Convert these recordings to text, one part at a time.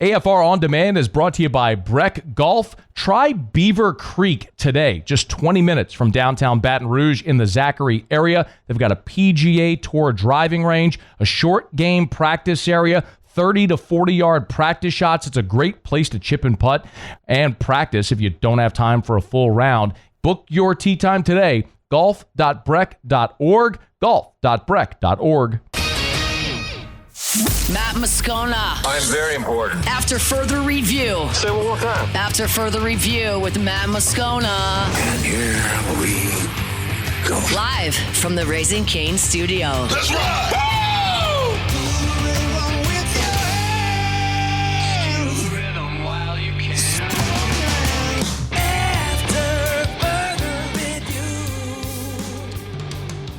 AFR On Demand is brought to you by Breck Golf. Try Beaver Creek today, just 20 minutes from downtown Baton Rouge in the Zachary area. They've got a PGA Tour driving range, a short game practice area, 30 to 40-yard practice shots. It's a great place to chip and putt and practice if you don't have time for a full round. Book your tee time today, golf.breck.org, golf.breck.org. Matt Moscona. I'm very important. After further review. Say it one more time. After further review with Matt Moscona. And here we go. Live from the Raising Cane studio. Let's ride! Woo!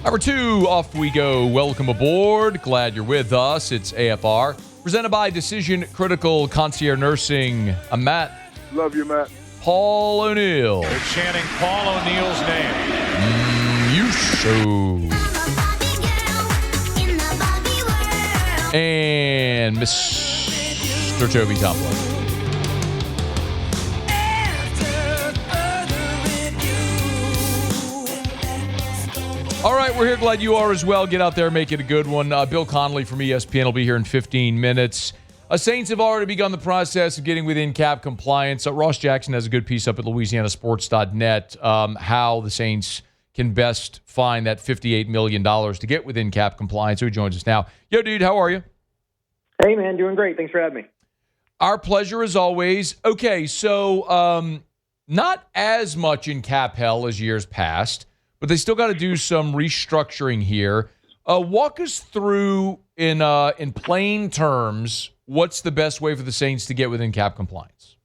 Hour 2, off we go. Welcome aboard. Glad you're with us. It's AFR, presented by Decision Critical Concierge Nursing. I'm Matt. Love you, Matt. Paul O'Neill. They're chanting Paul O'Neill's name. Musso. And Mr. Toby Tomlin. All right, we're here. Glad you are as well. Get out there, make it a good one. Bill Connelly from ESPN will be here in 15 minutes. Saints have already begun the process of getting within cap compliance. Ross Jackson has a good piece up at louisianasports.net, how the Saints can best find that $58 million to get within cap compliance. So he joins us now. Yo, dude, how are you? Hey, man, doing great. Thanks for having me. Our pleasure as always. Okay, so not as much in cap hell as years past, but they still got to do some restructuring here. Walk us through, in plain terms, what's the best way for the Saints to get within cap compliance?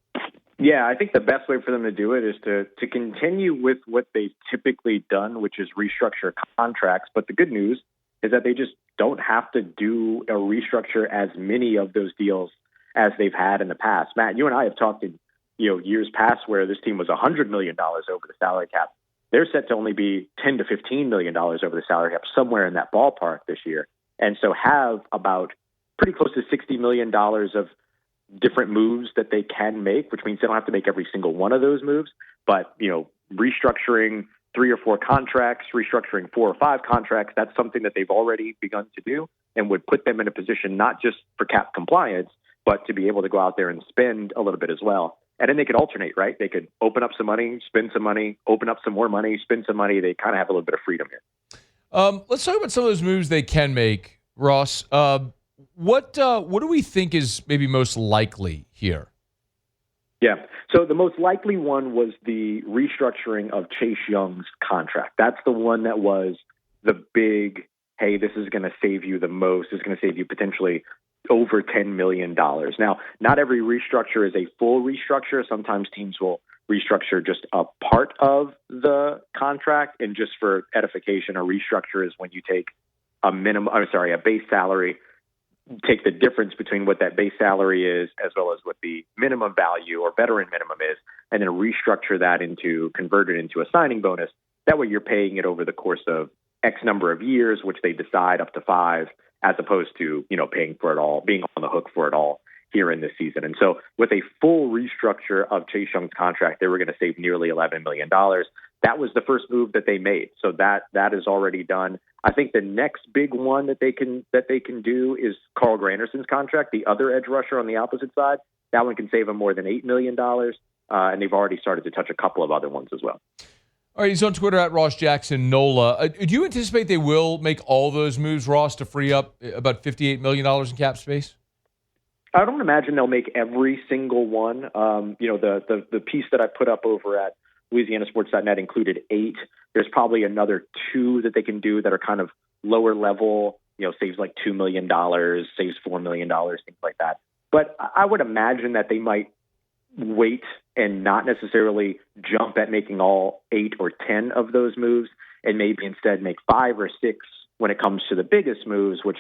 Yeah, I think the best way for them to do it is to continue with what they've typically done, which is restructure contracts. But the good news is that they just don't have to do a restructure as many of those deals as they've had in the past. Matt, you and I have talked in years past where this team was $100 million over the salary cap. They're set to only be $10 to $15 million over the salary cap, somewhere in that ballpark this year. And so have about pretty close to $60 million of different moves that they can make, which means they don't have to make every single one of those moves. But, restructuring 3 or 4 contracts, restructuring 4 or 5 contracts, that's something that they've already begun to do and would put them in a position not just for cap compliance, but to be able to go out there and spend a little bit as well. And then they could alternate, right? They could open up some money, spend some money, open up some more money, spend some money. They kind of have a little bit of freedom here. Let's talk about some of those moves they can make, Ross. What do we think is maybe most likely here? Yeah. So the most likely one was the restructuring of Chase Young's contract. That's the one that was the big, hey, this is going to save you the most. It's going to save you potentially over $10 million. Now, not every restructure is a full restructure. Sometimes teams will restructure just a part of the contract. And just for edification, a restructure is when you take a base salary, take the difference between what that base salary is as well as what the minimum value or veteran minimum is, and then restructure that convert it into a signing bonus. That way you're paying it over the course of X number of years, which they decide up to 5, as opposed to, paying for it all, being on the hook for it all here in this season. And so with a full restructure of Chase Young's contract, they were going to save nearly $11 million. That was the first move that they made. So that is already done. I think the next big one that they can do is Carl Granderson's contract, the other edge rusher on the opposite side. That one can save them more than $8 million. And they've already started to touch a couple of other ones as well. All right, he's on Twitter at Ross Jackson Nola. Do you anticipate they will make all those moves, Ross, to free up about $58 million in cap space? I don't imagine they'll make every single one. The piece that I put up over at LouisianaSports.net included 8. There's probably another 2 that they can do that are kind of lower level, saves like $2 million, saves $4 million, things like that. But I would imagine that they might wait and not necessarily jump at making all 8 or 10 of those moves, and maybe instead make 5 or 6 when it comes to the biggest moves, which,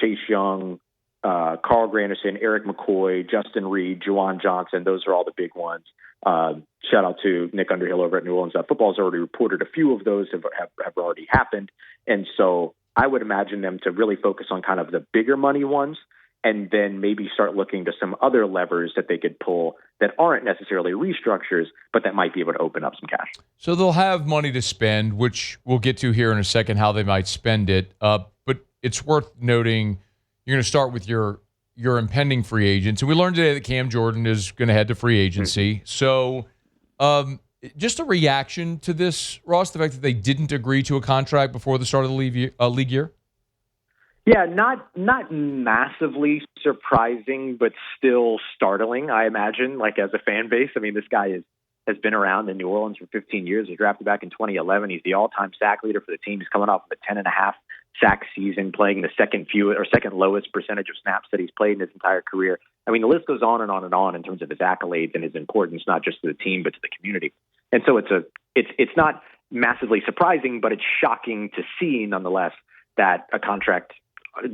Chase Young, Carl Granderson, Eric McCoy, Justin Reed, Juwan Johnson, those are all the big ones. Shout out to Nick Underhill over at New Orleans. Football's already reported a few of those have already happened. And so I would imagine them to really focus on kind of the bigger money ones and then maybe start looking to some other levers that they could pull that aren't necessarily restructures, but that might be able to open up some cash. So they'll have money to spend, which we'll get to here in a second, how they might spend it. But it's worth noting you're going to start with your impending free agents. And we learned today that Cam Jordan is going to head to free agency. So just a reaction to this, Ross, the fact that they didn't agree to a contract before the start of the league year? Yeah, not massively surprising, but still startling, I imagine, like as a fan base. I mean, this guy has been around in New Orleans for 15 years. He was drafted back in 2011. He's the all-time sack leader for the team. He's coming off of a 10.5 sack season, playing the second lowest percentage of snaps that he's played in his entire career. I mean, the list goes on and on and on in terms of his accolades and his importance, not just to the team, but to the community. And so it's not massively surprising, but it's shocking to see nonetheless that a contract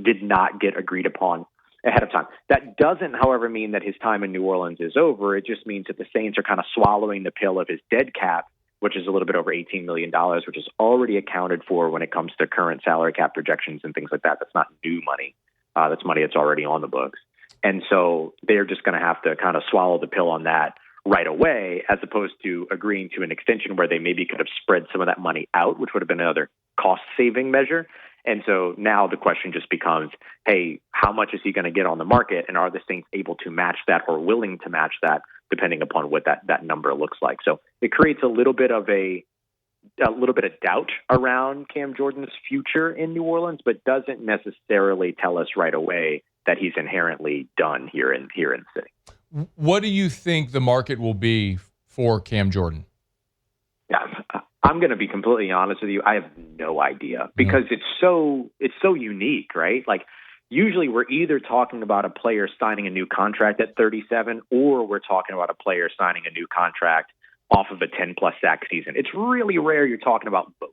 did not get agreed upon ahead of time. That doesn't, however, mean that his time in New Orleans is over. It just means that the Saints are kind of swallowing the pill of his dead cap, which is a little bit over $18 million, which is already accounted for when it comes to current salary cap projections and things like that. That's not new money. That's money that's already on the books. And so they're just going to have to kind of swallow the pill on that right away, as opposed to agreeing to an extension where they maybe could have spread some of that money out, which would have been another cost-saving measure. And so now the question just becomes, hey, how much is he going to get on the market? And are the Saints able to match that or willing to match that, depending upon what that number looks like? So it creates a little bit of doubt around Cam Jordan's future in New Orleans, but doesn't necessarily tell us right away that he's inherently done here in the city. What do you think the market will be for Cam Jordan? Yeah, I'm going to be completely honest with you. I have no idea because it's so unique, right? Like usually we're either talking about a player signing a new contract at 37 or we're talking about a player signing a new contract off of a 10-plus sack season. It's really rare you're talking about both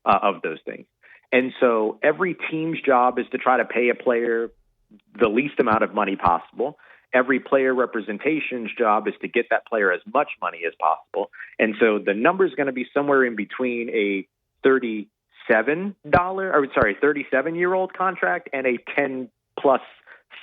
of those things. And so every team's job is to try to pay a player the least amount of money possible. Every player representation's job is to get that player as much money as possible. And so the number is going to be somewhere in between a $37-year-old contract and a 10-plus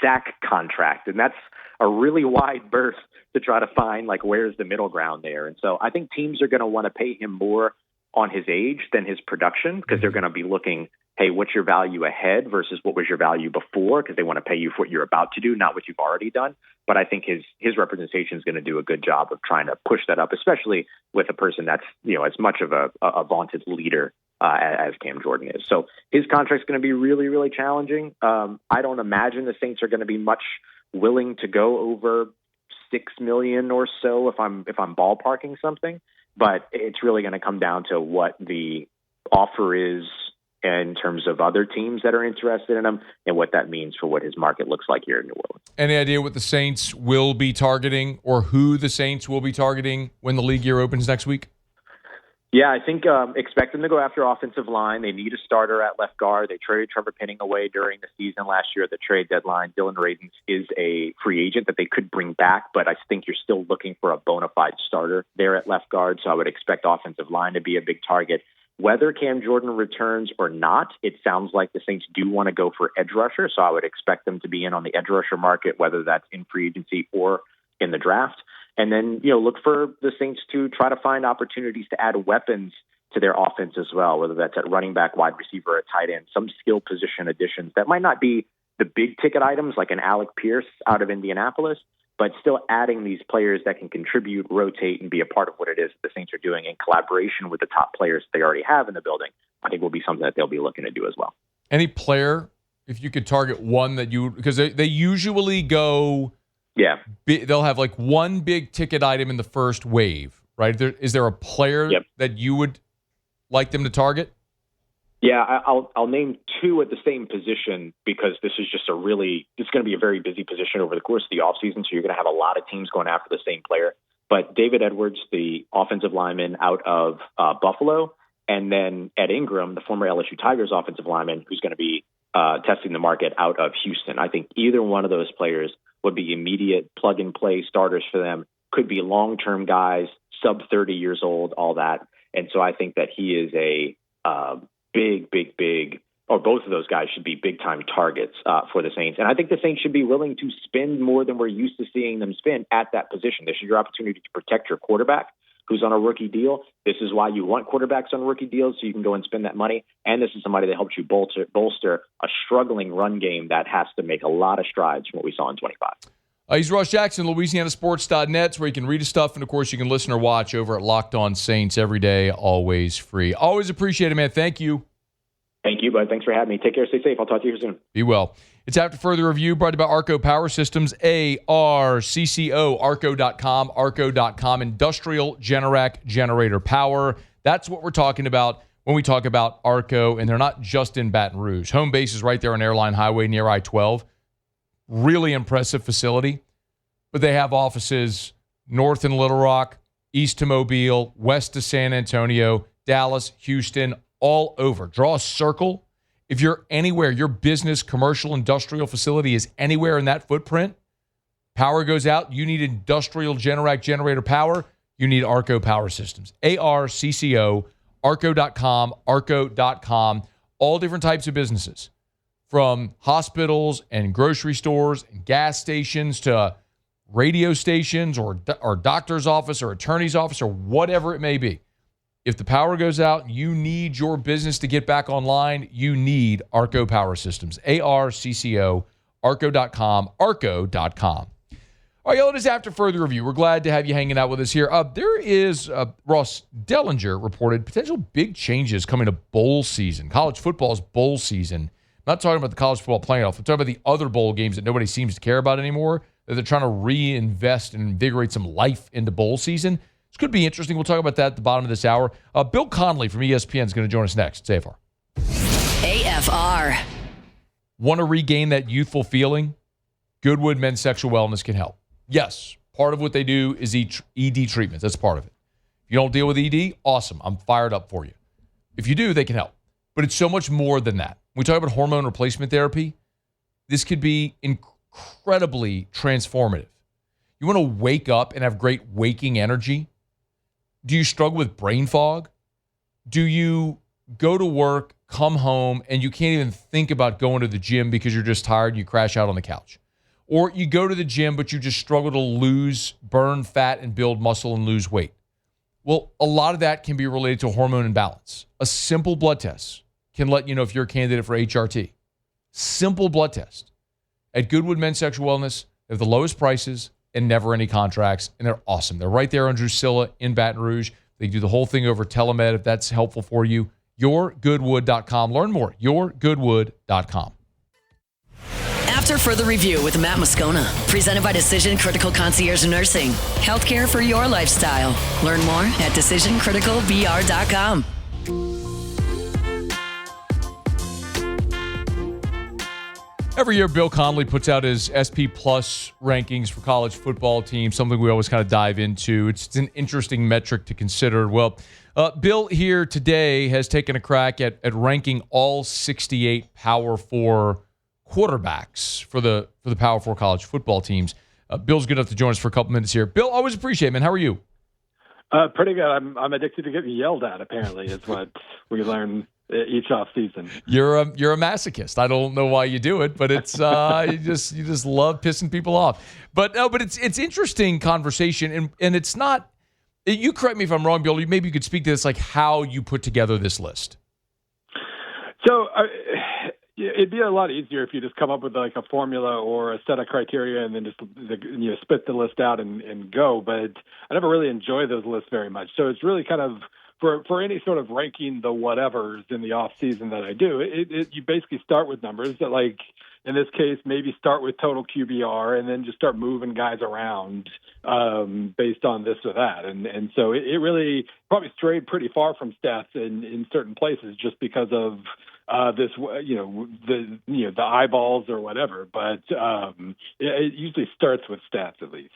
sack contract. And that's a really wide berth to try to find, like, where's the middle ground there. And so I think teams are going to want to pay him more on his age than his production because they're going to be looking, hey, what's your value ahead versus what was your value before? Because they want to pay you for what you're about to do, not what you've already done. But I think his representation is going to do a good job of trying to push that up, especially with a person that's, as much of a vaunted leader as Cam Jordan is. So his contract's going to be really, really challenging. I don't imagine the Saints are going to be much willing to go over $6 million or so if I'm ballparking something. But it's really going to come down to what the offer is in terms of other teams that are interested in him and what that means for what his market looks like here in New Orleans. Any idea what the Saints will be targeting or who the Saints will be targeting when the league year opens next week? Yeah, I think expect them to go after offensive line. They need a starter at left guard. They traded Trevor Penning away during the season last year at the trade deadline. Dylan Radins is a free agent that they could bring back, but I think you're still looking for a bona fide starter there at left guard, so I would expect offensive line to be a big target. Whether Cam Jordan returns or not, it sounds like the Saints do want to go for edge rusher, so I would expect them to be in on the edge rusher market, whether that's in free agency or in the draft. And then, look for the Saints to try to find opportunities to add weapons to their offense as well, whether that's at running back, wide receiver, or tight end, some skill position additions that might not be the big ticket items like an Alec Pierce out of Indianapolis, but still adding these players that can contribute, rotate, and be a part of what it is the Saints are doing in collaboration with the top players they already have in the building, I think will be something that they'll be looking to do as well. Any player, if you could target one that you, because they usually go, they'll have like one big ticket item in the first wave, right? Is there a player that you would like them to target? Yeah, I'll name two at the same position because this is just it's going to be a very busy position over the course of the offseason, so you're going to have a lot of teams going after the same player. But David Edwards, the offensive lineman out of Buffalo, and then Ed Ingram, the former LSU Tigers offensive lineman, who's going to be testing the market out of Houston. I think either one of those players would be immediate plug-and-play starters for them, could be long-term guys, sub 30 years old, all that. And so I think that he is a big or both of those guys should be big-time targets for the Saints. And I think the Saints should be willing to spend more than we're used to seeing them spend at that position. This is your opportunity to protect your quarterback who's on a rookie deal. This is why you want quarterbacks on rookie deals, so you can go and spend that money. And this is somebody that helps you bolster a struggling run game that has to make a lot of strides from what we saw in 25. He's Ross Jackson, LouisianaSports.net, where you can read his stuff. And, of course, you can listen or watch over at Locked On Saints every day, always free. Always appreciate it, man. Thank you. Thank you, bud. Thanks for having me. Take care. Stay safe. I'll talk to you soon. Be well. It's After Further Review, brought to you by Arco Power Systems, ARCCO, Arco.com, Arco.com, Industrial Generac Generator Power. That's what we're talking about when we talk about Arco, and they're not just in Baton Rouge. Home base is right there on Airline Highway near I-12. Really impressive facility, but they have offices north in Little Rock, east to Mobile, west to San Antonio, Dallas, Houston, all over. Draw a circle. If you're anywhere, your business, commercial, industrial facility is anywhere in that footprint, power goes out, you need industrial Generac generator power, you need Arco Power Systems. ARCCO, Arco.com, Arco.com, all different types of businesses, from hospitals and grocery stores and gas stations to radio stations or doctor's office or attorney's office or whatever it may be. If the power goes out, you need your business to get back online, you need Arco Power Systems. ARCCO, Arco.com, Arco.com. All right, y'all, it is After Further Review. We're glad to have you hanging out with us here. There is, Ross Dellinger reported, potential big changes coming to bowl season, college football's bowl season. I'm not talking about the college football playoff. I'm talking about the other bowl games that nobody seems to care about anymore, that they're trying to reinvest and invigorate some life into bowl season. This could be interesting. We'll talk about that at the bottom of this hour. Bill Connelly from ESPN is going to join us next. It's AFR. AFR. Want to regain that youthful feeling? Goodwood Men's Sexual Wellness can help. Yes, part of what they do is ED treatments. That's part of it. If you don't deal with ED, awesome. I'm fired up for you. If you do, they can help. But it's so much more than that. When we talk about hormone replacement therapy, this could be incredibly transformative. You want to wake up and have great waking energy? Do you struggle with brain fog? Do you go to work, come home, and you can't even think about going to the gym because you're just tired and you crash out on the couch? Or you go to the gym, but you just struggle to burn fat and build muscle and lose weight? Well, a lot of that can be related to hormone imbalance. A simple blood test can let you know if you're a candidate for HRT. Simple blood test. At Goodwood Men's Sexual Wellness, they have the lowest prices and never any contracts, and they're awesome. They're right there on Drusilla in Baton Rouge. They do the whole thing over telemed if that's helpful for you. YourGoodwood.com. Learn more. YourGoodwood.com. After Further Review with Matt Moscona, presented by Decision Critical Concierge Nursing. Healthcare for your lifestyle. Learn more at DecisionCriticalVR.com. Every year, Bill Connelly puts out his SP Plus rankings for college football teams, something we always kind of dive into. It's an interesting metric to consider. Well, Bill here today has taken a crack at ranking all 68 Power 4 quarterbacks for the Power 4 college football teams. Bill's good enough to join us for a couple minutes here. Bill, always appreciate it, man. How are you? Pretty good. I'm addicted to getting yelled at, apparently, is what we learn each off season. You're a masochist. I don't know why you do it, but it's you just love pissing people off. But it's interesting conversation, and it's not. You correct me if I'm wrong, Bill. Maybe you could speak to this, like how you put together this list. So it'd be a lot easier if you just come up with like a formula or a set of criteria and then just spit the list out and go. But I never really enjoy those lists very much. So it's really kind of for any sort of ranking the whatevers in the off season that I do, you basically start with numbers that, like in this case, maybe start with total QBR and then just start moving guys around based on this or that. And so it really probably strayed pretty far from stats in certain places just because of the eyeballs or whatever. But it usually starts with stats at least.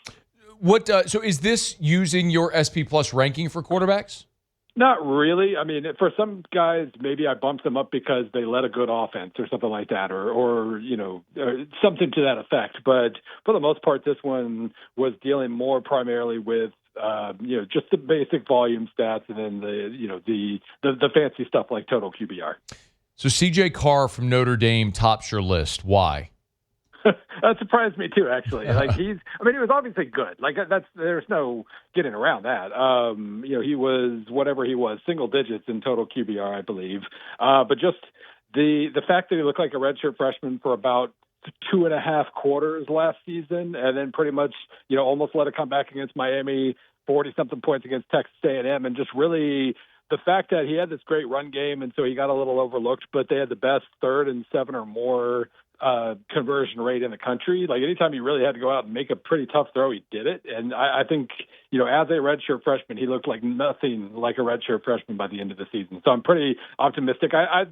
So is this using your SP Plus ranking for quarterbacks? Not really. I mean, for some guys, maybe I bumped them up because they led a good offense or something like that, or something to that effect. But for the most part, this one was dealing more primarily with just the basic volume stats, and then the fancy stuff like total QBR. So C.J. Carr from Notre Dame tops your list. Why? That surprised me too, actually. Like he was obviously good. Like there's no getting around that. He was whatever he was, single digits in total QBR, I believe. But just the fact that he looked like a redshirt freshman for about 2.5 quarters last season, and then pretty much, almost let it come back against Miami, 40-something points against Texas A&M, and just really the fact that he had this great run game, and so he got a little overlooked, but they had the best 3rd and 7 or more conversion rate in the country. Like anytime he really had to go out and make a pretty tough throw, he did it. And I think, as a redshirt freshman, he looked like nothing like a redshirt freshman by the end of the season. So I'm pretty optimistic. I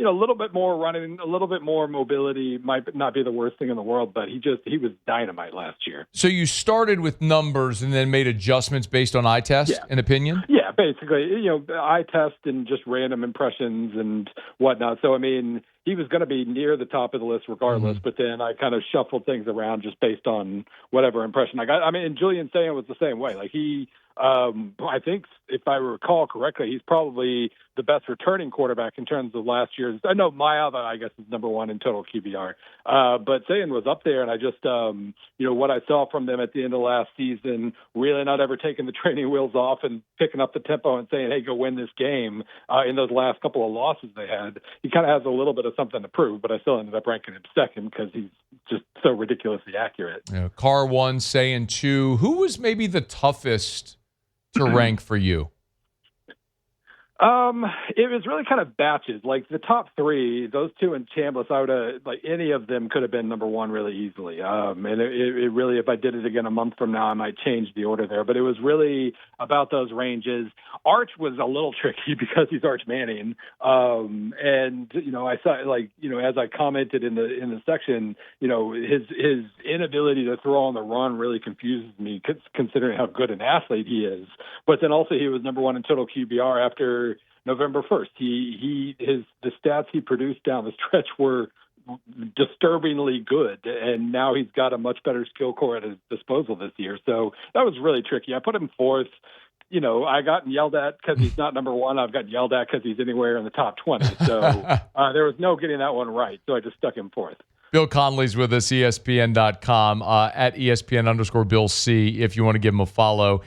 a little bit more running, a little bit more mobility might not be the worst thing in the world, but he was dynamite last year. So you started with numbers and then made adjustments based on eye test and opinion? Yeah, basically, eye test and just random impressions and whatnot. So, he was going to be near the top of the list regardless, but then I kind of shuffled things around just based on whatever impression I got. And Julian Saying was the same way. Like he, I think if I recall correctly, he's probably the best returning quarterback in terms of last year's. I know Mayava, I guess, is number 1 in total QBR. But Saying was up there, and I just, what I saw from them at the end of last season, really not ever taking the training wheels off and picking up the tempo and saying, hey, go win this game in those last couple of losses they had. He kind of has a little bit of something to prove, but I still ended up ranking him second because he's just so ridiculously accurate. Yeah, Carr 1, Saying 2. Who was maybe the toughest to rank for you? It was really kind of batches. Like the top 3, those 2 and Chambliss, I would have, any of them could have been number 1 really easily. And it really, if I did it again a month from now, I might change the order there. But it was really about those ranges. Arch was a little tricky because he's Arch Manning. And I saw as I commented in the section, his inability to throw on the run really confuses me considering how good an athlete he is. But then also he was number 1 in total QBR after November 1st. The stats he produced down the stretch were disturbingly good, and now he's got a much better skill core at his disposal this year. So that was really tricky. I put him 4th. I got yelled at because he's not number 1. I've gotten yelled at because he's anywhere in the top 20. So there was no getting that one right. So I just stuck him 4th. Bill Connelly's with us, ESPN.com, at ESPN_Bill C, if you want to give him a follow.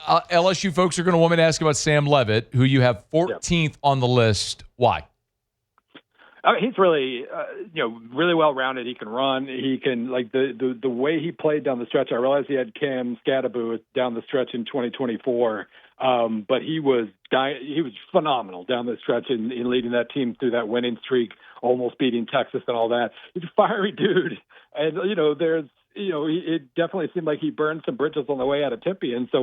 LSU folks are going to want me to ask about Sam Leavitt, who you have 14th on the list. Why? He's really, really well-rounded. He can run. He can, the way he played down the stretch. I realized he had Cam Scadaboo down the stretch in 2024, but he was phenomenal down the stretch in leading that team through that winning streak, almost beating Texas and all that. He's a fiery dude, and it definitely seemed like he burned some bridges on the way out of Tempe, and so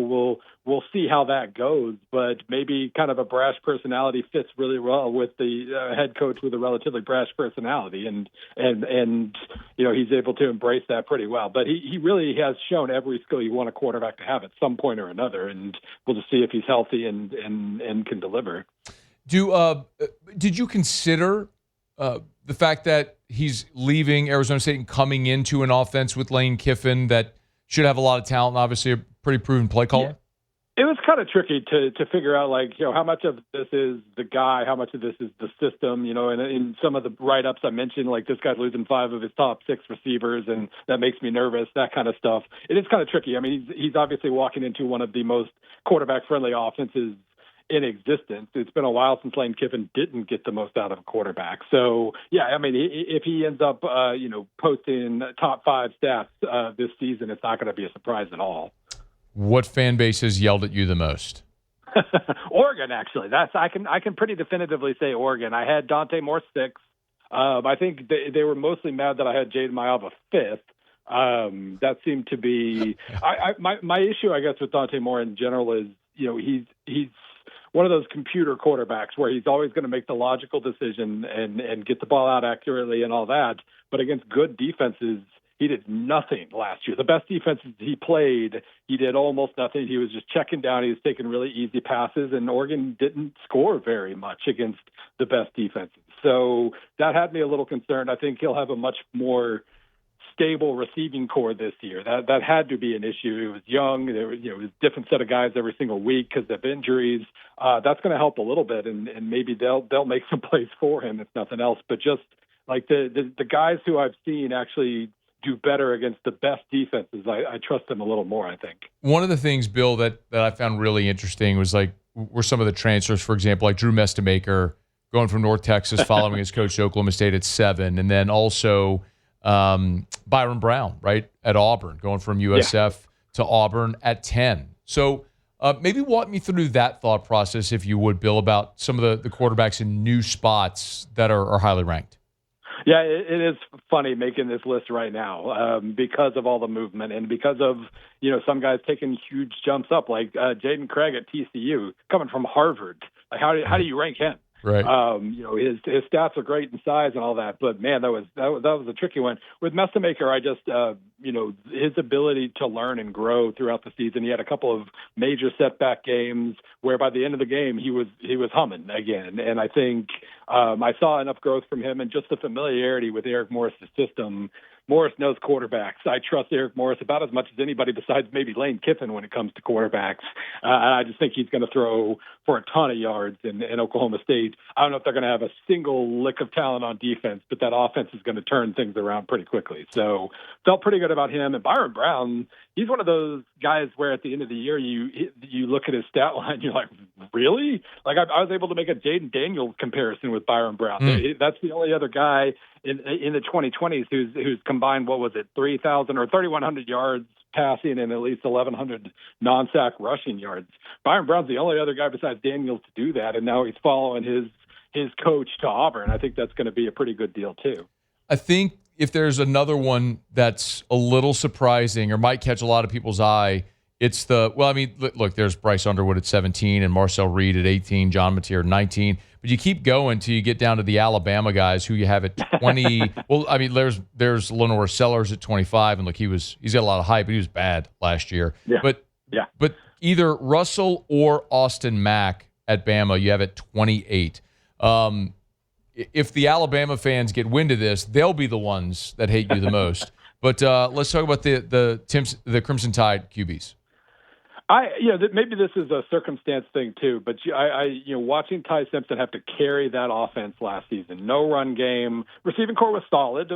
we'll see how that goes. But maybe kind of a brash personality fits really well with the head coach with a relatively brash personality, and he's able to embrace that pretty well. But he really has shown every skill you want a quarterback to have at some point or another, and we'll just see if he's healthy and can deliver. Did you consider the fact that he's leaving Arizona State and coming into an offense with Lane Kiffin that should have a lot of talent, obviously a pretty proven play caller? Yeah. It was kind of tricky to figure out, how much of this is the guy, how much of this is the system, and in some of the write-ups I mentioned, this guy's losing 5 of his top 6 receivers, and that makes me nervous, that kind of stuff. It is kind of tricky. He's obviously walking into one of the most quarterback-friendly offenses in existence. It's been a while since Lane Kiffin didn't get the most out of a quarterback. So, if he ends up, posting top 5 stats this season, it's not going to be a surprise at all. What fan base has yelled at you the most? Oregon, actually. I can pretty definitively say Oregon. I had Dante Moore 6th. I think they were mostly mad that I had Jaden Mayava 5th. That seemed to be my issue, I guess, with Dante Moore in general is, he's one of those computer quarterbacks where he's always going to make the logical decision and get the ball out accurately and all that. But against good defenses, he did nothing last year. The best defenses he played, he did almost nothing. He was just checking down. He was taking really easy passes, and Oregon didn't score very much against the best defenses. So that had me a little concerned. I think he'll have a much more stable receiving core this year. That had to be an issue. It was young. There was, it was a different set of guys every single week because of injuries. That's going to help a little bit, and maybe they'll make some plays for him if nothing else. But just like the guys who I've seen actually do better against the best defenses, I trust them a little more, I think. One of the things, Bill, that I found really interesting were some of the transfers, for example, like Drew Mestamaker going from North Texas, following his coach at Oklahoma State at 7, and then also Byron Brown, right, at Auburn, going from USF to Auburn at 10. So maybe walk me through that thought process, if you would, Bill, about some of the quarterbacks in new spots that are highly ranked. Yeah, it is funny making this list right now because of all the movement and because of, some guys taking huge jumps up, like Jaden Craig at TCU coming from Harvard. Like, how do you rank him? Right. His stats are great in size and all that, but man, that was a tricky one. With Mestamaker, I just his ability to learn and grow throughout the season. He had a couple of major setback games where by the end of the game he was humming again, and I think I saw enough growth from him and just the familiarity with Eric Morris's system. Morris knows quarterbacks. I trust Eric Morris about as much as anybody besides maybe Lane Kiffin when it comes to quarterbacks. I just think he's going to throw for a ton of yards in Oklahoma State. I don't know if they're going to have a single lick of talent on defense, but that offense is going to turn things around pretty quickly. So felt pretty good about him. And Byron Brown, he's one of those guys where at the end of the year you look at his stat line, you're like, really? Like I was able to make a Jaden Daniels comparison with Byron Brown. That's the only other guy in the 2020s who's combined, 3,000 or 3,100 yards passing and at least 1,100 non-sack rushing yards. Byron Brown's the only other guy besides Daniels to do that, and now he's following his coach to Auburn. I think that's going to be a pretty good deal too. I think if there's another one that's a little surprising or might catch a lot of people's eye, it's look, there's Bryce Underwood at 17 and Marcel Reed at 18, John Mateer at 19. But you keep going till you get down to the Alabama guys who you have at 20. Well, I mean, there's Lenore Sellers at 25, and look, he's got a lot of hype, but he was bad last year. Yeah. But either Russell or Austin Mack at Bama, you have at 28. If the Alabama fans get wind of this, they'll be the ones that hate you the most. But let's talk about the Crimson Tide QBs. Maybe this is a circumstance thing too, but watching Ty Simpson have to carry that offense last season. No run game. Receiving core was solid,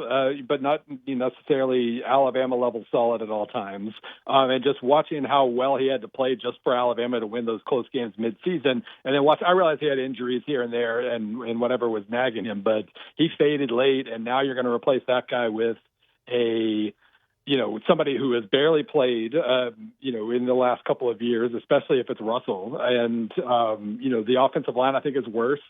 but not necessarily Alabama level solid at all times. And just watching how well he had to play just for Alabama to win those close games midseason. And then I realized he had injuries here and there and whatever was nagging him, but he faded late, and now you're going to replace that guy with somebody who has barely played, in the last couple of years, especially if it's Russell. And, the offensive line, I think, is worse.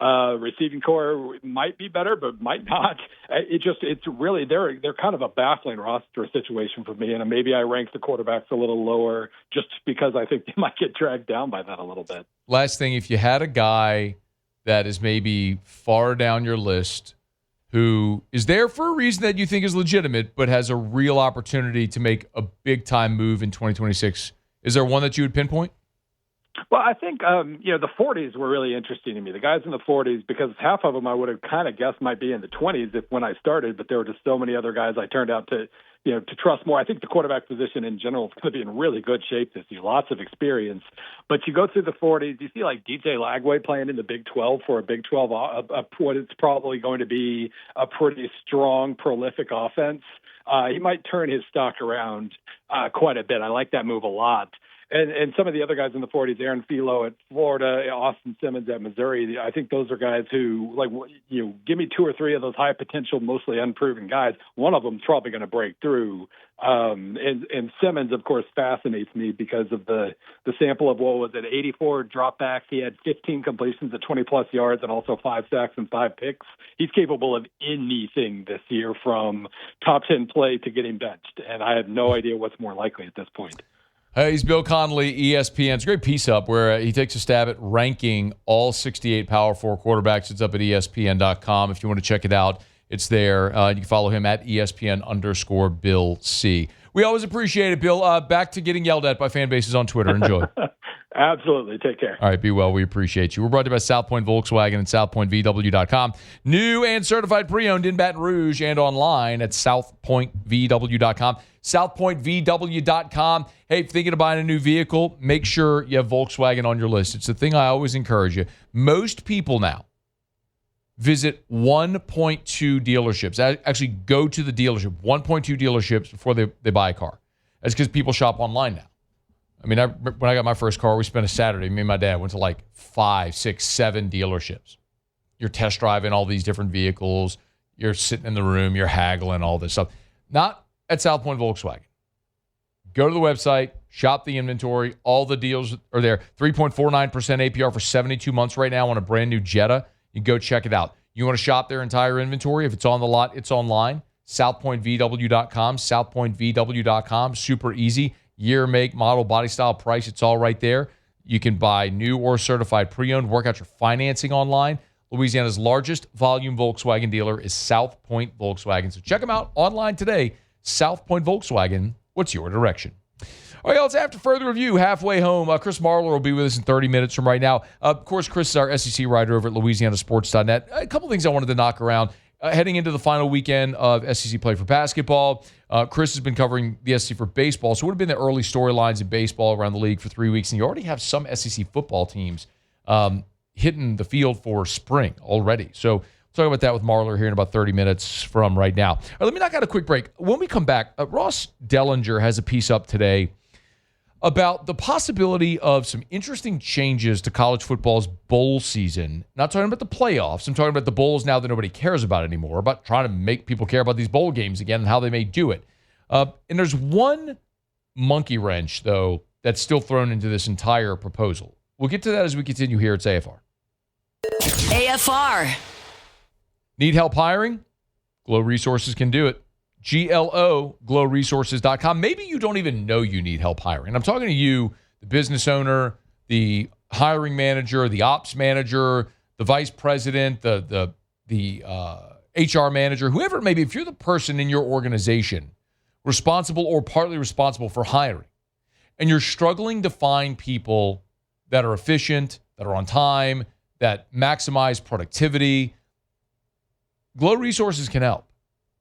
Receiving core might be better, but might not. It's really, they're kind of a baffling roster situation for me. And maybe I rank the quarterbacks a little lower just because I think they might get dragged down by that a little bit. Last thing, if you had a guy that is maybe far down your list who is there for a reason that you think is legitimate, but has a real opportunity to make a big-time move in 2026, is there one that you would pinpoint? Well, I think, the 40s were really interesting to me. The guys in the 40s, because half of them I would have kind of guessed might be in the 20s when I started, but there were just so many other guys I turned out to trust more. I think the quarterback position in general is going to be in really good shape this year. Lots of experience. But you go through the 40s, you see like DJ Lagway playing in the Big 12 for a Big 12, what it's probably going to be a pretty strong, prolific offense. He might turn his stock around quite a bit. I like that move a lot. And some of the other guys in the 40s, Aaron Philo at Florida, Austin Simmons at Missouri, I think those are guys who, give me two or three of those high potential, mostly unproven guys. One of them's probably going to break through. And Simmons, of course, fascinates me because of the sample of 84 dropbacks. He had 15 completions at 20-plus yards and also 5 sacks and 5 picks. He's capable of anything this year, from top 10 play to getting benched. And I have no idea what's more likely at this point. He's Bill Connelly, ESPN. It's a great piece up where he takes a stab at ranking all 68 Power 4 quarterbacks. It's up at ESPN.com. If you want to check it out, it's there. You can follow him at ESPN_Bill C. We always appreciate it, Bill. Back to getting yelled at by fan bases on Twitter. Enjoy. Absolutely. Take care. All right, be well. We appreciate you. We're brought to you by South Point Volkswagen and SouthPointVW.com. New and certified pre-owned in Baton Rouge and online at SouthPointVW.com. SouthPointVW.com. Hey, if you're thinking of buying a new vehicle, make sure you have Volkswagen on your list. It's the thing I always encourage you. Most people now visit 1.2 dealerships. Actually, go to the dealership, 1.2 dealerships before they buy a car. That's because people shop online now. I mean, when I got my first car, we spent a Saturday, me and my dad went to like 5, 6, 7 dealerships. You're test driving all these different vehicles. You're sitting in the room. You're haggling, all this stuff. Not at South Point Volkswagen. Go to the website, shop the inventory. All the deals are there. 3.49% APR for 72 months right now on a brand new Jetta. You go check it out. You want to shop their entire inventory? If it's on the lot, it's online. SouthPointVW.com, SouthPointVW.com. Super easy. Year, make, model, body style, price. It's all right there. You can buy new or certified pre-owned. Work out your financing online. Louisiana's largest volume Volkswagen dealer is South Point Volkswagen. So check them out online today. South Point Volkswagen. What's your direction? All right, let's after further review, halfway home. Chris Marlar will be with us in 30 minutes from right now. Of course, Chris is our SEC writer over at LouisianaSports.net. A couple things I wanted to knock around. Heading into the final weekend of SEC play for basketball, Chris has been covering the SEC for baseball, so it would have been the early storylines in baseball around the league for 3 weeks, and you already have some SEC football teams hitting the field for spring already. So we'll talk about that with Marlar here in about 30 minutes from right now. All right, let me knock out a quick break. When we come back, Ross Dellinger has a piece up today about the possibility of some interesting changes to college football's bowl season. Not talking about the playoffs. I'm talking about the bowls now that nobody cares about anymore, about trying to make people care about these bowl games again and how they may do it. And there's one monkey wrench, though, that's still thrown into this entire proposal. We'll get to that as we continue here at AFR. AFR. Need help hiring? Glow Resources can do it. GLO, glowresources.com. Maybe you don't even know you need help hiring. I'm talking to you, the business owner, the hiring manager, the ops manager, the vice president, the HR manager, whoever it may be. If you're the person in your organization responsible or partly responsible for hiring, and you're struggling to find people that are efficient, that are on time, that maximize productivity, Glow Resources can help.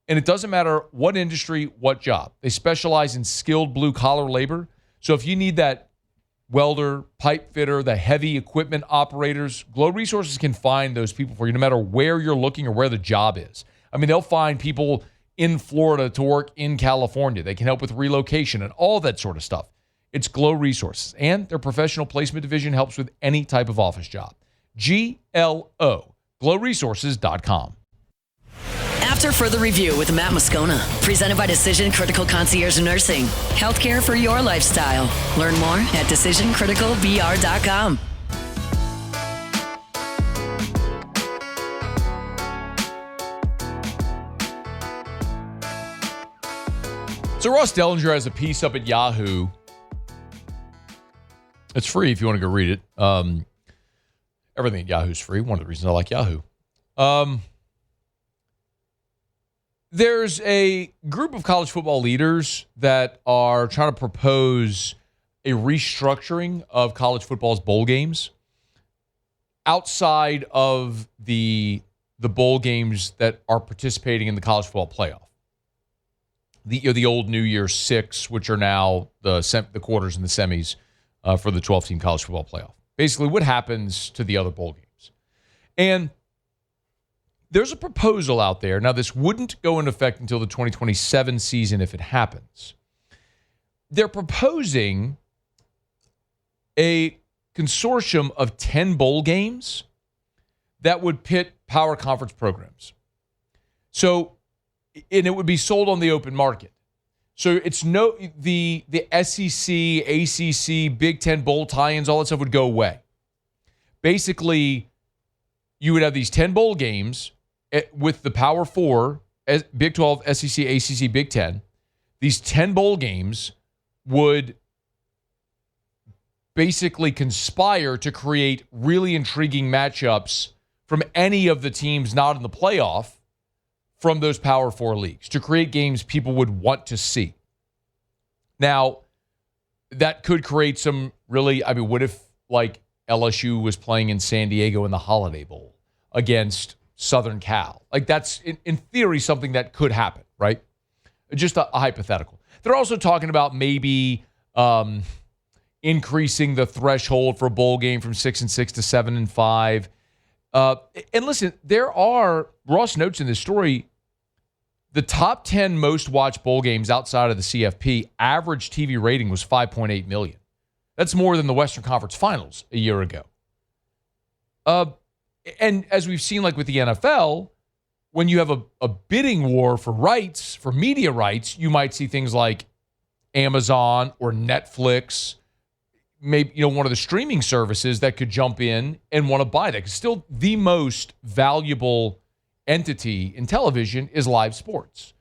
And it doesn't matter what industry, what job. They specialize in skilled blue-collar labor. So if you need that welder, pipe fitter, the heavy equipment operators, Glow Resources can find those people for you no matter where you're looking or where the job is. I mean, they'll find people in Florida to work in California. They can help with relocation and all that sort of stuff. It's Glow Resources. And their professional placement division helps with any type of office job. GLO, glowresources.com. After further review with Matt Moscona, presented by Decision Critical Concierge Nursing. Healthcare for your lifestyle. Learn more at decisioncriticalbr.com. So Ross Dellinger has a piece up at Yahoo. It's free if you want to go read it. Everything at Yahoo's free. One of the reasons I like Yahoo. There's a group of college football leaders that are trying to propose a restructuring of college football's bowl games outside of the bowl games that are participating in the college football playoff. The old New Year's Six, which are now the quarters and the semis for the 12-team college football playoff. Basically, what happens to the other bowl games. And there's a proposal out there. Now, this wouldn't go into effect until the 2027 season if it happens. They're proposing a consortium of 10 bowl games that would pit power conference programs. So, and it would be sold on the open market. So it's the SEC, ACC, Big Ten bowl tie-ins, all that stuff would go away. Basically, you would have these 10 bowl games with the Power Four, Big 12, SEC, ACC, Big Ten. These 10 bowl games would basically conspire to create really intriguing matchups from any of the teams not in the playoff from those Power Four leagues to create games people would want to see. Now, that could create some Really? I mean, what if like LSU was playing in San Diego in the Holiday Bowl against Southern Cal? Like that's in theory something that could happen, right? Just a hypothetical. They're also talking about maybe increasing the threshold for a bowl game from 6-6 to 7-5. And listen, Ross notes in this story, the top 10 most watched bowl games outside of the CFP, average TV rating was 5.8 million. That's more than the Western Conference Finals a year ago. And as we've seen, like with the NFL, when you have a bidding war for rights, for media rights, you might see things like Amazon or Netflix, maybe one of the streaming services that could jump in and want to buy that. Because still the most valuable entity in television is live sports.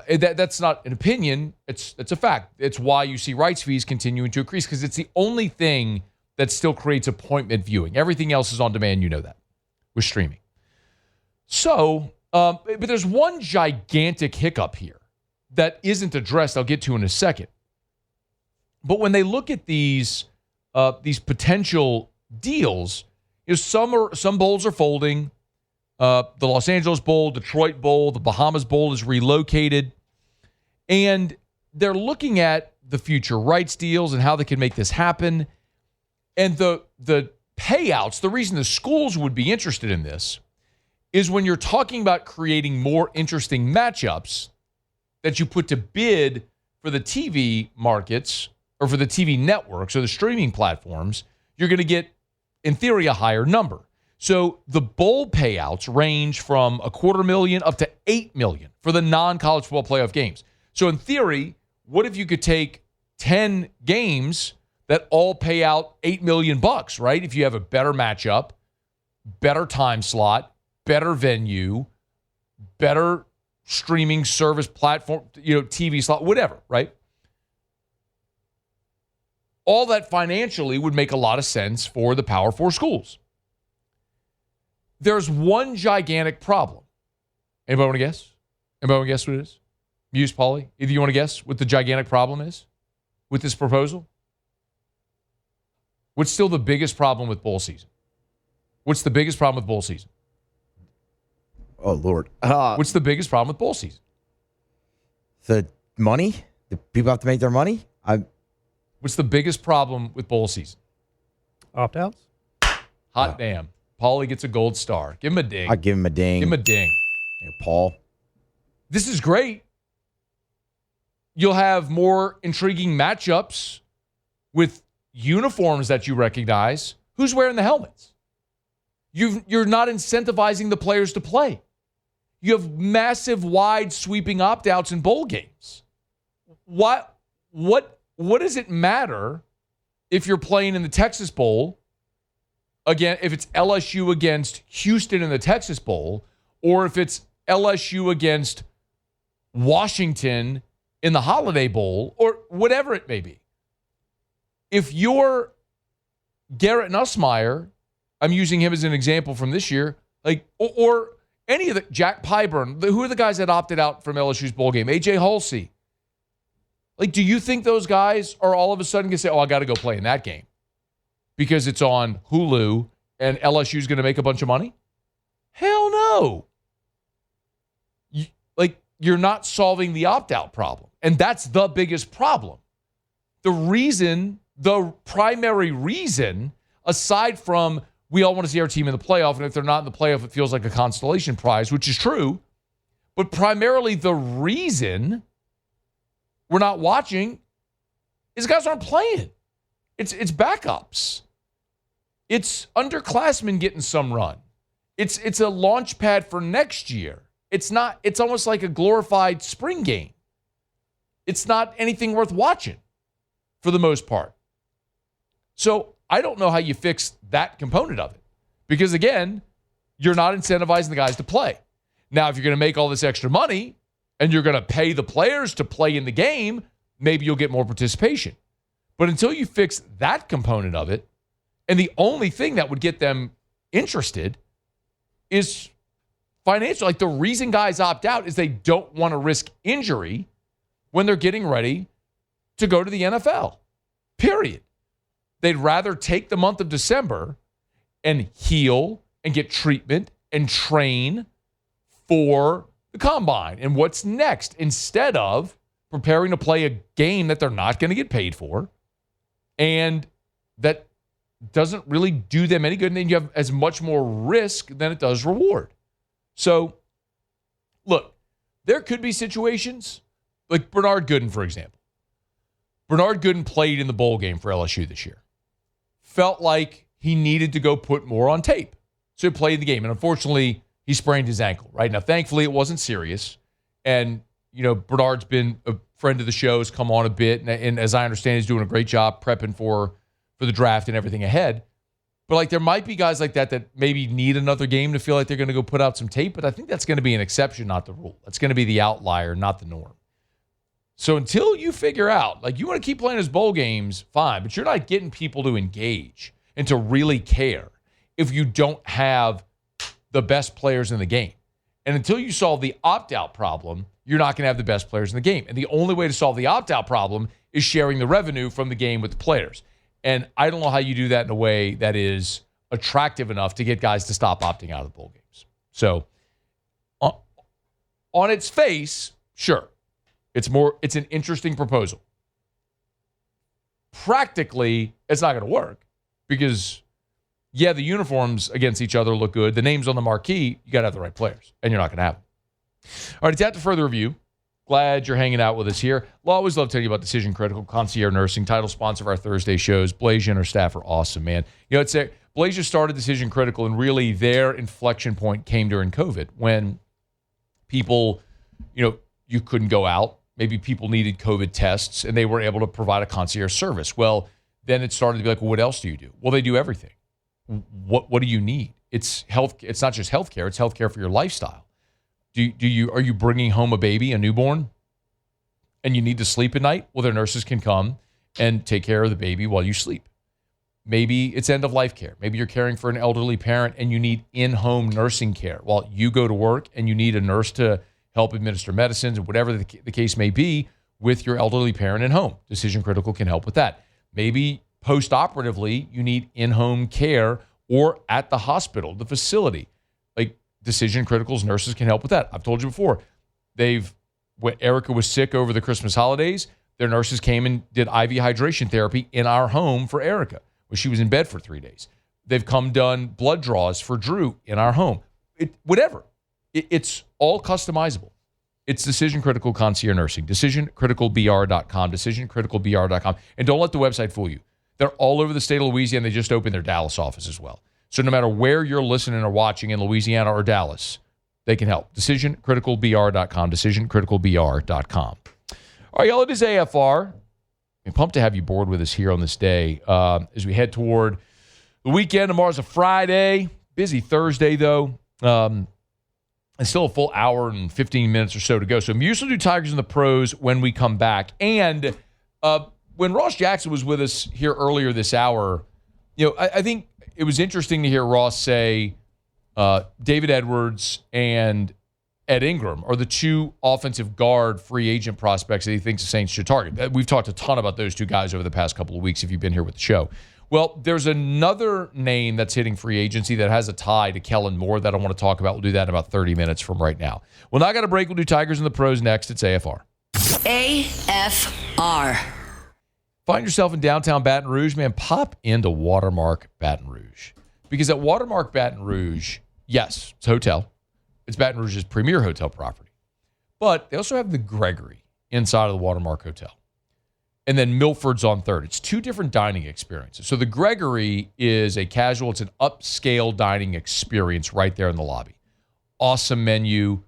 That's not an opinion. It's a fact. It's why you see rights fees continuing to increase, because it's the only thing that still creates appointment viewing. Everything else is on demand. You know that with streaming. So, but there's one gigantic hiccup here that isn't addressed. I'll get to in a second. But when they look at these potential deals, some bowls are folding. The Los Angeles Bowl, Detroit Bowl, the Bahamas Bowl is relocated. And they're looking at the future rights deals and how they can make this happen. And the payouts, the reason the schools would be interested in this is when you're talking about creating more interesting matchups that you put to bid for the TV markets or for the TV networks or the streaming platforms, you're going to get, in theory, a higher number. So the bowl payouts range from $250,000 up to $8 million for the non-college football playoff games. So in theory, what if you could take 10 games that all pay out $8 million, right? If you have a better matchup, better time slot, better venue, better streaming service platform, TV slot, whatever, right? All that financially would make a lot of sense for the Power 4 schools. There's one gigantic problem. Anybody want to guess? Anybody want to guess what it is? Muse, Pauly, either you want to guess what the gigantic problem is with this proposal? What's still the biggest problem with bowl season? What's the biggest problem with bowl season? Oh, Lord. What's the biggest problem with bowl season? The money? The people have to make their money? What's the biggest problem with bowl season? Opt-outs? Hot damn. Pauly gets a gold star. Give him a ding. I'll give him a ding. Give him a ding. Here, Paul. This is great. You'll have more intriguing matchups with uniforms that you recognize. Who's wearing the helmets? You're not incentivizing the players to play. You have massive, wide, sweeping opt-outs in bowl games. What does it matter if you're playing in the Texas Bowl, again, if it's LSU against Houston in the Texas Bowl, or if it's LSU against Washington in the Holiday Bowl, or whatever it may be? If you're Garrett Nussmeier, I'm using him as an example from this year, or any of the Jack Pyburn, who are the guys that opted out from LSU's bowl game? AJ Halsey. Do you think those guys are all of a sudden going to say, I got to go play in that game because it's on Hulu and LSU's going to make a bunch of money? Hell no. You're not solving the opt-out problem. And that's the biggest problem. The primary reason, aside from we all want to see our team in the playoff, and if they're not in the playoff, it feels like a consolation prize, which is true. But primarily the reason we're not watching is guys aren't playing. It's backups. It's underclassmen getting some run. It's a launch pad for next year. It's almost like a glorified spring game. It's not anything worth watching for the most part. So I don't know how you fix that component of it. Because again, you're not incentivizing the guys to play. Now, if you're going to make all this extra money and you're going to pay the players to play in the game, maybe you'll get more participation. But until you fix that component of it, and the only thing that would get them interested is financial. The reason guys opt out is they don't want to risk injury when they're getting ready to go to the NFL. Period. They'd rather take the month of December and heal and get treatment and train for the combine and what's next, instead of preparing to play a game that they're not going to get paid for and that doesn't really do them any good. And then you have as much more risk than it does reward. So, look, there could be situations like Bernard Gooden, for example. Bernard Gooden played in the bowl game for LSU this year. Felt like he needed to go put more on tape. So he played the game. And unfortunately, he sprained his ankle, right? Now, thankfully, it wasn't serious. And, Bernard's been a friend of the show, has come on a bit. And as I understand, he's doing a great job prepping for the draft and everything ahead. But, there might be guys like that maybe need another game to feel like they're going to go put out some tape. But I think that's going to be an exception, not the rule. That's going to be the outlier, not the norm. So until you figure out, you want to keep playing those bowl games, fine. But you're not getting people to engage and to really care if you don't have the best players in the game. And until you solve the opt-out problem, you're not going to have the best players in the game. And the only way to solve the opt-out problem is sharing the revenue from the game with the players. And I don't know how you do that in a way that is attractive enough to get guys to stop opting out of the bowl games. So on its face, sure, it's an interesting proposal. Practically, it's not going to work because, yeah, the uniforms against each other look good. The names on the marquee, you got to have the right players, and you're not going to have them. All right, it's out to further review. Glad you're hanging out with us here. Well, I always love telling you about Decision Critical Concierge Nursing, title sponsor of our Thursday shows. Blaze and her staff are awesome, man. Blaze just started Decision Critical, and really their inflection point came during COVID when people, you couldn't go out. Maybe people needed COVID tests, and they were able to provide a concierge service. Well, then it started to be like, well, what else do you do? Well, they do everything. What do you need? It's health. It's not just healthcare. It's healthcare for your lifestyle. Are you bringing home a baby, a newborn, and you need to sleep at night? Well, their nurses can come and take care of the baby while you sleep. Maybe it's end of life care. Maybe you're caring for an elderly parent and you need in-home nursing care while you go to work, and you need a nurse to help administer medicines and whatever the case may be with your elderly parent at home. Decision Critical can help with that. Maybe post-operatively, you need in-home care or at the hospital, the facility. Decision Critical's nurses can help with that. I've told you before, when Erica was sick over the Christmas holidays, their nurses came and did IV hydration therapy in our home for Erica when she was in bed for 3 days. They've done blood draws for Drew in our home. It's all customizable. It's Decision Critical Concierge Nursing, decisioncriticalbr.com, decisioncriticalbr.com. And don't let the website fool you. They're all over the state of Louisiana. They just opened their Dallas office as well. So no matter where you're listening or watching in Louisiana or Dallas, they can help. Decisioncriticalbr.com, decisioncriticalbr.com. All right, y'all, it is AFR. I'm pumped to have you board with us here on this day as we head toward the weekend. Tomorrow's a Friday. Busy Thursday, though. And still a full hour and 15 minutes or so to go. So Musso do Tigers in the pros when we come back. And when Ross Jackson was with us here earlier this hour, I think it was interesting to hear Ross say David Edwards and Ed Ingram are the two offensive guard free agent prospects that he thinks the Saints should target. We've talked a ton about those two guys over the past couple of weeks if you've been here with the show. Well, there's another name that's hitting free agency that has a tie to Kellen Moore that I want to talk about. We'll do that in about 30 minutes from right now. Well, now I got a break. We'll do Tigers in the pros next. It's AFR. AFR. Find yourself in downtown Baton Rouge, man, pop into Watermark Baton Rouge. Because at Watermark Baton Rouge, yes, it's a hotel. It's Baton Rouge's premier hotel property. But they also have the Gregory inside of the Watermark Hotel. And then Milford's on third. It's two different dining experiences. So the Gregory is a casual, it's an upscale dining experience right there in the lobby. Awesome menu,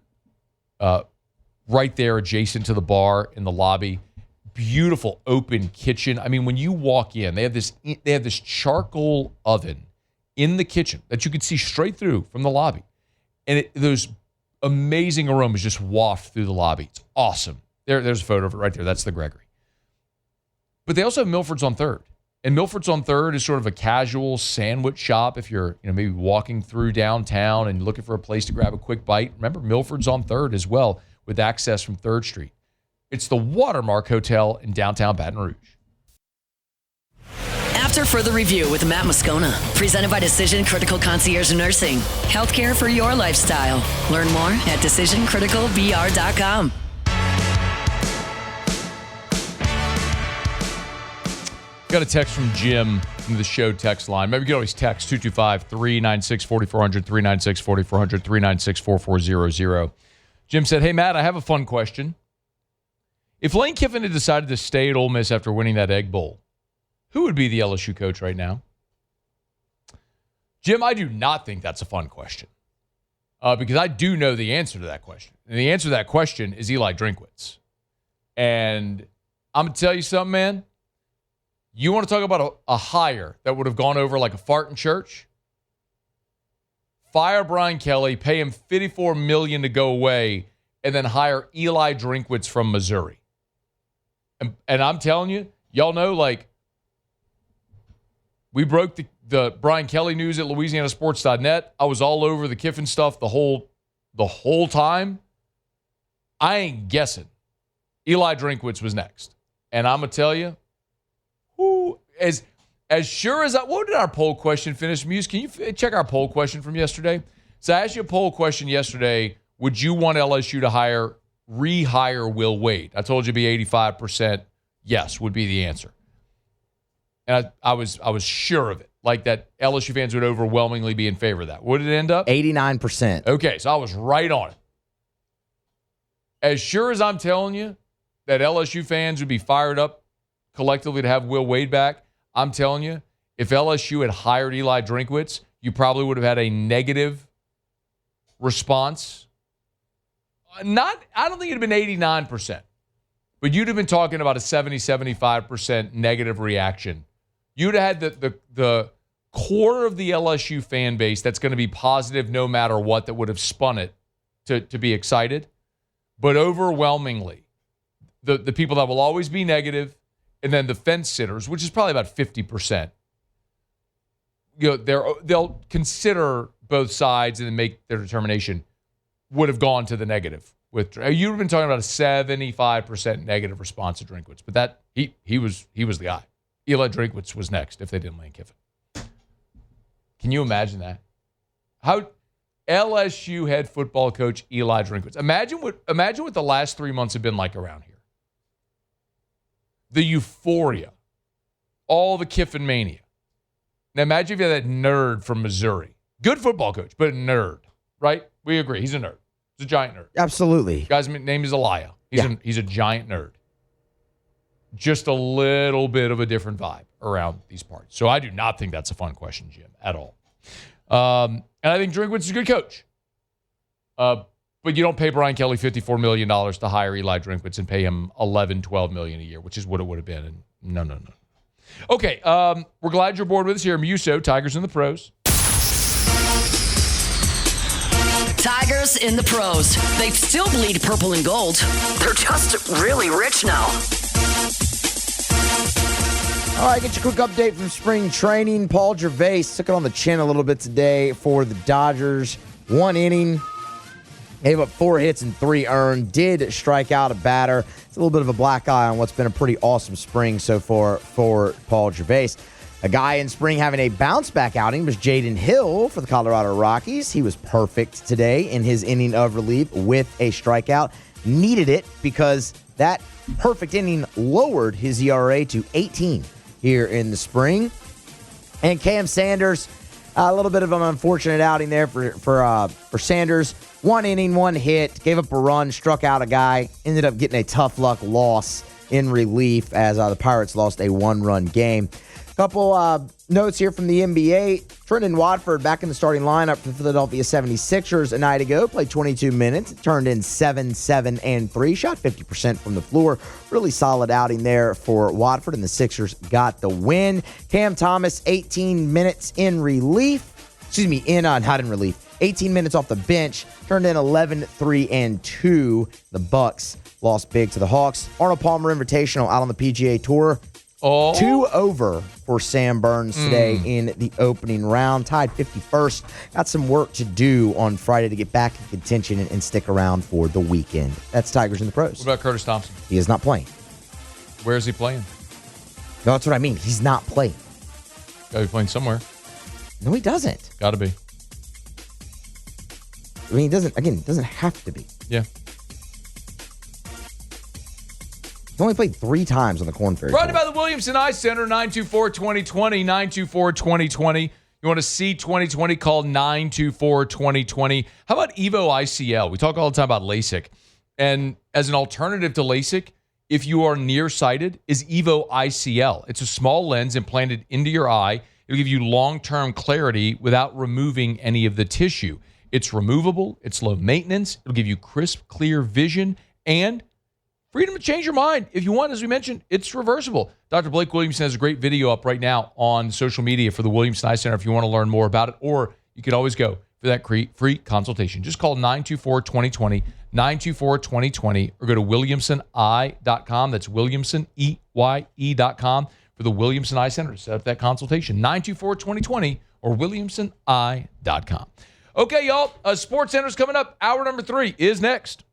right there adjacent to the bar in the lobby. Beautiful open kitchen. I mean, when you walk in, they have this charcoal oven in the kitchen that you can see straight through from the lobby. And those amazing aromas just waft through the lobby. It's awesome. There's a photo of it right there. That's the Gregory. But they also have Milford's on third. And Milford's on third is sort of a casual sandwich shop if you're maybe walking through downtown and looking for a place to grab a quick bite. Remember, Milford's on third as well with access from 3rd Street. It's the Watermark Hotel in downtown Baton Rouge. After further review with Matt Moscona, presented by Decision Critical Concierge Nursing. Healthcare for your lifestyle. Learn more at decisioncriticalbr.com. Got a text from Jim from the show text line. Maybe you can always text 225-396-4400, 396-4400, 396-4400. Jim said, hey, Matt, I have a fun question. If Lane Kiffin had decided to stay at Ole Miss after winning that Egg Bowl, who would be the LSU coach right now? Jim, I do not think that's a fun question because I do know the answer to that question. And the answer to that question is Eli Drinkwitz. And I'm going to tell you something, man. You want to talk about a hire that would have gone over like a fart in church? Fire Brian Kelly, pay him $54 million to go away, and then hire Eli Drinkwitz from Missouri. And I'm telling you, y'all know, like, we broke the Brian Kelly news at LouisianaSports.net. I was all over the Kiffin stuff the whole time. I ain't guessing. Eli Drinkwitz was next. And I'm going to tell you, who as sure as what did our poll question finish, Muse? Can you check our poll question from yesterday? So I asked you a poll question yesterday. Would you want LSU to rehire Will Wade? I told you it'd be 85% yes would be the answer. And I was sure of it. Like that LSU fans would overwhelmingly be in favor of that. What did it end up? 89%. Okay, so I was right on it. As sure as I'm telling you that LSU fans would be fired up collectively to have Will Wade back, I'm telling you, if LSU had hired Eli Drinkwitz, you probably would have had a negative response. I don't think it would have been 89%, but you'd have been talking about a 70-75% negative reaction. You'd have had the core of the LSU fan base that's going to be positive no matter what, that would have spun it to be excited. But overwhelmingly, the people that will always be negative, and then the fence sitters, which is probably about 50%, they'll consider both sides and then make their determination, would have gone to the negative. You've been talking about a 75% negative response to Drinkwitz, but that he was the guy. Eli Drinkwitz was next if they didn't Lane Kiffin. Can you imagine that? How LSU head football coach Eli Drinkwitz. Imagine what the last 3 months have been like around here. The euphoria, all the Kiffin mania. Now imagine if you had that nerd from Missouri. Good football coach, but a nerd, right? We agree. He's a nerd. He's a giant nerd. Absolutely. The guy's name is Elia. He's a giant nerd. Just a little bit of a different vibe around these parts. So I do not think that's a fun question, Jim, at all. And I think Drinkwitz is a good coach. But you don't pay Brian Kelly $54 million to hire Eli Drinkwitz and pay him $11-12 million a year, which is what it would have been. And no. Okay, we're glad you're bored with us here. Musso, Tigers in the Pros. Tigers in the Pros. They still bleed purple and gold. They're just really rich now. All right, get your quick update from spring training. Paul Gervais took it on the chin a little bit today for the Dodgers. 1 inning. Gave up 4 hits and 3 earned. Did strike out a batter. It's a little bit of a black eye on what's been a pretty awesome spring so far for Paul Gervais. A guy in spring having a bounce-back outing was Jaden Hill for the Colorado Rockies. He was perfect today in his inning of relief with a strikeout. Needed it because that perfect inning lowered his ERA to 18 here in the spring. And Cam Sanders, a little bit of an unfortunate outing there for Sanders. 1 inning, 1 hit, gave up a run, struck out a guy, ended up getting a tough luck loss in relief as the Pirates lost a 1-run game. Couple notes here from the NBA. Trendon Watford back in the starting lineup for the Philadelphia 76ers a night ago. Played 22 minutes. Turned in 7, 7, and 3. Shot 50% from the floor. Really solid outing there for Watford, and the Sixers got the win. Cam Thomas, 18 minutes in relief. Not in relief. 18 minutes off the bench. Turned in 11, 3, and 2. The Bucks lost big to the Hawks. Arnold Palmer Invitational out on the PGA Tour. 2 over for Sam Burns today in the opening round. Tied 51st. Got some work to do on Friday to get back in contention and stick around for the weekend. That's Tigers in the Pros. What about Curtis Thompson? He is not playing. Where is he playing? No, that's what I mean. He's not playing. Got to be playing somewhere. No, he doesn't. Got to be. I mean, it doesn't have to be. Yeah. He's only played 3 times on the Corn Ferry. Brought to you by the Williamson Eye Center, 924-2020, 924-2020. You want to see 2020, call 924-2020. How about Evo ICL? We talk all the time about LASIK. And as an alternative to LASIK, if you are nearsighted, is Evo ICL. It's a small lens implanted into your eye. It'll give you long-term clarity without removing any of the tissue. It's removable. It's low maintenance. It'll give you crisp, clear vision and freedom to change your mind. If you want, as we mentioned, it's reversible. Dr. Blake Williamson has a great video up right now on social media for the Williamson Eye Center if you want to learn more about it, or you can always go for that free consultation. Just call 924-2020, 924-2020, or go to williamsoneye.com. That's williamsoneye.com for the Williamson Eye Center to set up that consultation. 924-2020 or williamsoneye.com. Okay, y'all, Sports Center's coming up. Hour number 3 is next.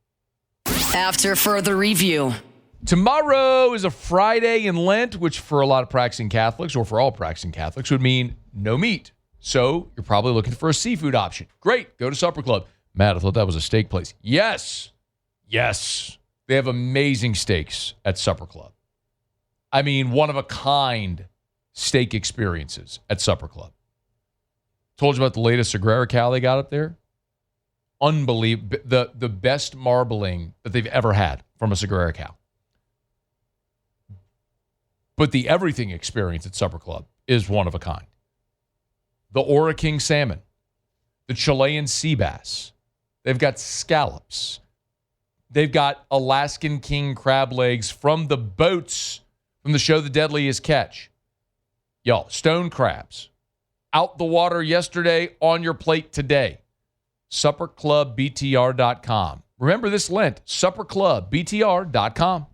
After further review. Tomorrow is a Friday in Lent, which for a lot of practicing Catholics, or for all practicing Catholics, would mean no meat. So you're probably looking for a seafood option. Great, go to Supper Club. Matt, I thought that was a steak place. Yes. They have amazing steaks at Supper Club. I mean, one-of-a-kind steak experiences at Supper Club. Told you about the latest Sagrera cow they got up there. Unbelievable. The best marbling that they've ever had from a Sagrera cow. But the everything experience at Supper Club is one of a kind. The Ora King salmon, the Chilean sea bass. They've got scallops. They've got Alaskan king crab legs from the boats from the show The Deadliest Catch. Y'all, stone crabs. Out the water yesterday, on your plate today. SupperClubBTR.com. Remember this Lent, SupperClubBTR.com.